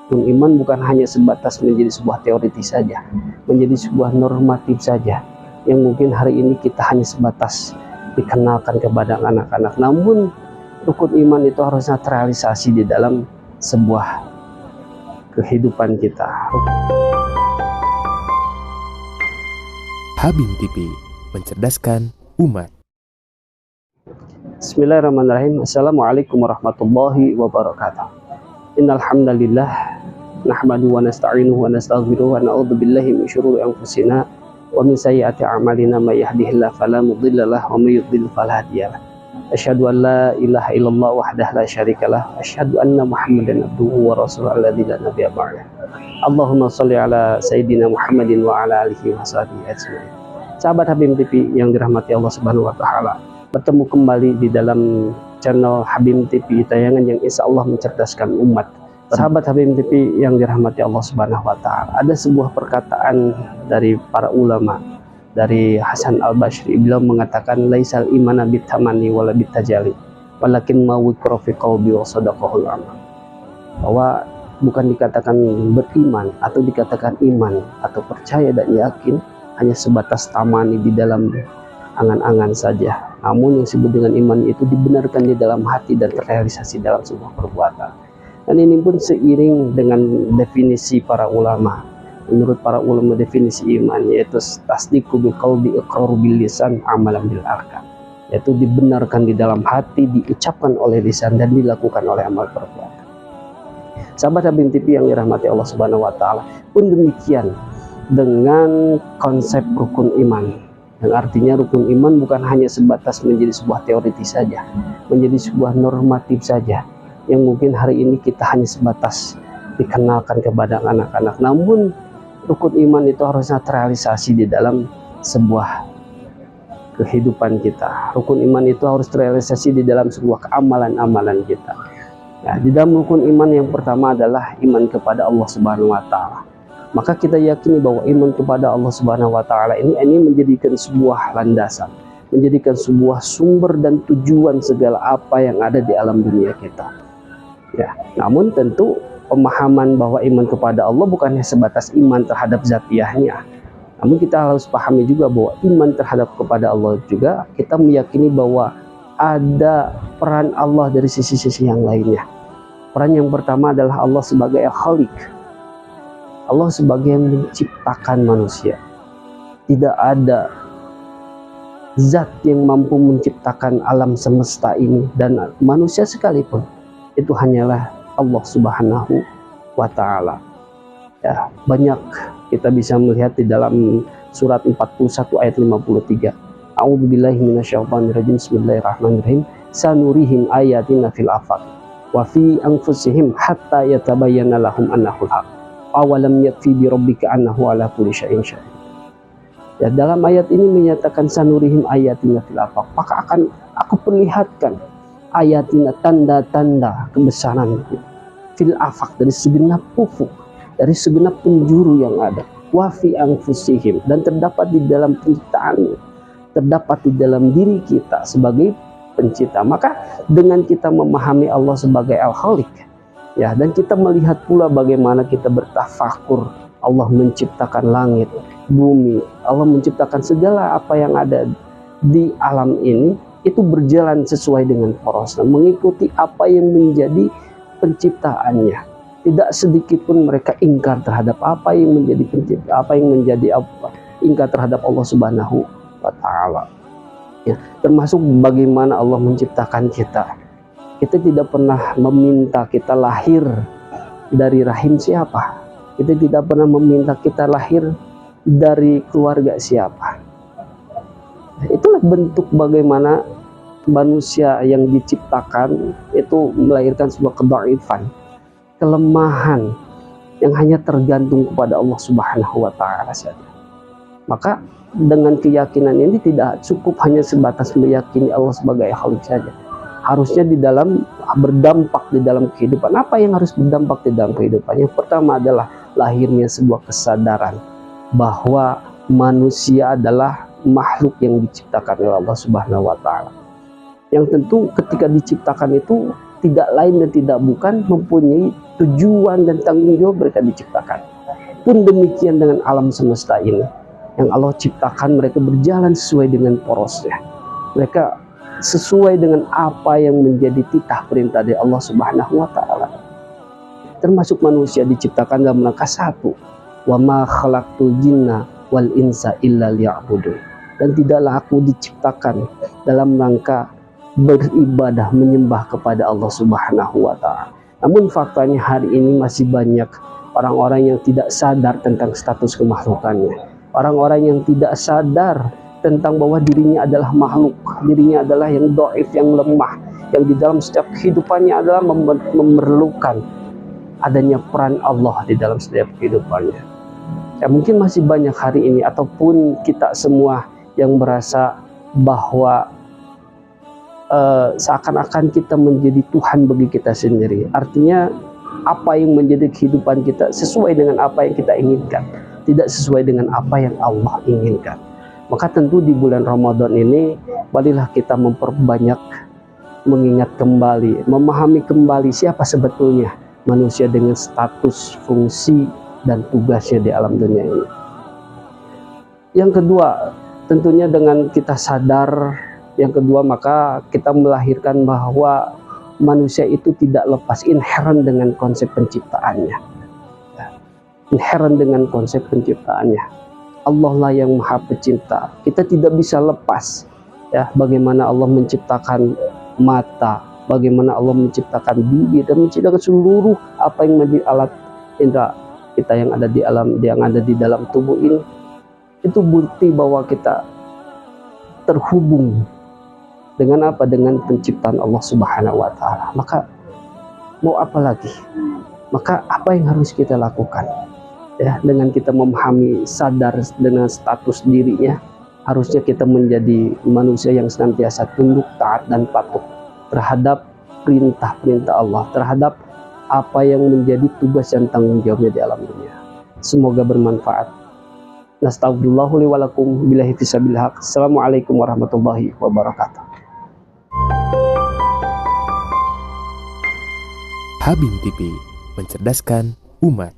Rukun iman bukan hanya sebatas menjadi sebuah teoritis saja, menjadi sebuah normatif saja, yang mungkin hari ini kita hanya sebatas dikenalkan kepada anak-anak. Namun rukun iman itu harusnya terrealisasi di dalam sebuah kehidupan kita. Habim TV, mencerdaskan umat. Bismillahirrahmanirrahim. Assalamualaikum warahmatullahi wabarakatuh. Innal hamdalillah nahmadu wa nasta'inuhu wa nastaghfiruh wa na'udzu billahi min syururi anfusina wa min sayyiati a'malina may yahdihillahu fala mudhillalah wa may yudhlil fala hadiyalah. Asyhadu an la ilaha illallah wahdahu la syarikalah, asyhadu anna Muhammadan abduhu wa rasuluhu alladzi la nabiyya ba'dah. Allahumma shalli ala sayyidina Muhammadin wa ala alihi wa sahbihi ajmain. Sahabat Habim TV yang dirahmati Allah Subhanahu wa taala, bertemu kembali di dalam channel Habim TV, tayangan yang insya Allah mencerdaskan umat. Sahabat Habim TV yang dirahmati Allah Subhanahu wa taala, ada sebuah perkataan dari para ulama, dari Hasan Al-Basri. Beliau mengatakan, laisal imana bitamani wala bitajali walakin ma wikra fi qalbi wa sadaqahul amal. Bahwa bukan dikatakan beriman atau dikatakan iman atau percaya dan yakin hanya sebatas tamani di dalam angan-angan saja, namun yang disebut dengan iman itu dibenarkan di dalam hati dan terrealisasi dalam sebuah perbuatan. Dan ini pun seiring dengan definisi para ulama. Menurut para ulama, definisi iman yaitu tasdiqu bil qalbi, iqraru bil lisan, amalan bil arkan, yaitu dibenarkan di dalam hati, diucapkan oleh lisan, dan dilakukan oleh amal perbuatan. Sahabat Habim TV yang dirahmati Allah Subhanahu wa taala, pun demikian dengan konsep rukun iman, yang artinya rukun iman bukan hanya sebatas menjadi sebuah teoritis saja, menjadi sebuah normatif saja, yang mungkin hari ini kita hanya sebatas dikenalkan kepada anak-anak. Namun rukun iman itu harusnya terrealisasi di dalam sebuah kehidupan kita. Rukun iman itu harus terrealisasi di dalam sebuah keamalan-amalan kita. Nah, di dalam rukun iman yang pertama adalah iman kepada Allah Subhanahu wa taala. Maka kita yakini bahwa iman kepada Allah Subhanahu wa taala ini menjadikan sebuah landasan, menjadikan sebuah sumber dan tujuan segala apa yang ada di alam dunia kita. Ya, namun tentu pemahaman bahwa iman kepada Allah bukannya sebatas iman terhadap zatiahnya. Namun kita harus pahami juga bahwa iman terhadap kepada Allah juga kita meyakini bahwa ada peran Allah dari sisi-sisi yang lainnya. Peran yang pertama adalah Allah sebagai Al-Khaliq. Allah sebagai yang menciptakan manusia. Tidak ada zat yang mampu menciptakan alam semesta ini dan manusia sekalipun. Itu hanyalah Allah Subhanahu wa taala. Ya, banyak kita bisa melihat di dalam surat 41 ayat 53. A'udzubillahi minasyaitonirrajim. Bismillahirrahmanirrahim. Sanurihim ayatina fil afaq wa fi anfusihim hatta yatabayyana lahum annahul haq. Awalam yakfi bi rabbika annahu ala kulli syai'in syahid. Ya, dalam ayat ini menyatakan sanurihim ayatina fil afaq, maka akan aku perlihatkan ayatina, tanda-tanda kebesaran fil afaq, dari segenap ufuk, dari segenap penjuru yang ada, wa fi anfusihim, dan terdapat di dalam penciptaanmu, terdapat di dalam diri kita sebagai pencipta. Maka dengan kita memahami Allah sebagai Al-Khaliq, ya, dan kita melihat pula bagaimana kita bertafakur, Allah menciptakan langit, bumi, Allah menciptakan segala apa yang ada di alam ini, itu berjalan sesuai dengan porosnya, mengikuti apa yang menjadi penciptaannya. Tidak sedikit pun mereka ingkar terhadap apa yang menjadi pencipta, apa yang menjadi ingkar terhadap Allah Subhanahu wa taala. Ya, termasuk bagaimana Allah menciptakan kita. Kita tidak pernah meminta kita lahir dari rahim siapa. Kita tidak pernah meminta kita lahir dari keluarga siapa. Itulah bentuk bagaimana manusia yang diciptakan itu melahirkan sebuah kedhaifan, kelemahan yang hanya tergantung kepada Allah Subhanahu wa taala saja. Maka dengan keyakinan ini tidak cukup hanya sebatas meyakini Allah sebagai Khaliq saja. Harusnya di dalam berdampak di dalam kehidupan. Apa yang harus berdampak di dalam kehidupan? Yang pertama adalah lahirnya sebuah kesadaran bahwa manusia adalah makhluk yang diciptakan oleh Allah Subhanahu wa taala. Yang tentu ketika diciptakan itu tidak lain dan tidak bukan mempunyai tujuan dan tanggung jawab mereka diciptakan. Pun demikian dengan alam semesta ini, yang Allah ciptakan mereka berjalan sesuai dengan porosnya. Mereka sesuai dengan apa yang menjadi titah perintah dari Allah Subhanahu wa Ta'ala. Termasuk manusia diciptakan dalam rangka satu, wa ma khalaqtul jinna wal insa illa liya'budun. Dan tidaklah aku diciptakan dalam rangka beribadah menyembah kepada Allah Subhanahu wa Ta'ala. Namun faktanya hari ini masih banyak orang-orang yang tidak sadar tentang status kemakhlukannya. Orang-orang yang tidak sadar tentang bahwa dirinya adalah makhluk, dirinya adalah yang dhaif, yang lemah, yang di dalam setiap kehidupannya adalah memerlukan adanya peran Allah di dalam setiap kehidupannya. Ya, mungkin masih banyak hari ini ataupun kita semua yang merasa bahwa seakan-akan kita menjadi Tuhan bagi kita sendiri. Artinya apa yang menjadi kehidupan kita sesuai dengan apa yang kita inginkan, tidak sesuai dengan apa yang Allah inginkan. Maka tentu di bulan Ramadan ini marilah kita memperbanyak mengingat kembali, memahami kembali siapa sebetulnya manusia dengan status, fungsi, dan tugasnya di alam dunia ini. Yang kedua, tentunya dengan kita sadar, yang kedua maka kita melahirkan bahwa manusia itu tidak lepas inherent dengan konsep penciptaannya. Inherent dengan konsep penciptaannya. Allah lah yang maha pencipta. Kita tidak bisa lepas ya bagaimana Allah menciptakan mata, bagaimana Allah menciptakan bibir dan menciptakan seluruh apa yang menjadi alat indera kita yang ada di alam, yang ada di dalam tubuh ini. Itu bukti bahwa kita terhubung dengan apa? Dengan penciptaan Allah Subhanahu wa Ta'ala. Maka mau apa lagi? Maka apa yang harus kita lakukan? Ya, dengan kita memahami, sadar dengan status dirinya, harusnya kita menjadi manusia yang senantiasa tunduk, taat, dan patuh terhadap perintah-perintah Allah, terhadap apa yang menjadi tugas dan tanggung jawabnya di alam dunia. Semoga bermanfaat. Nastaghfirullahu li wa lakum billahi fisabilil haq. Assalamualaikum warahmatullahi wabarakatuh. Habim TV, mencerdaskan umat.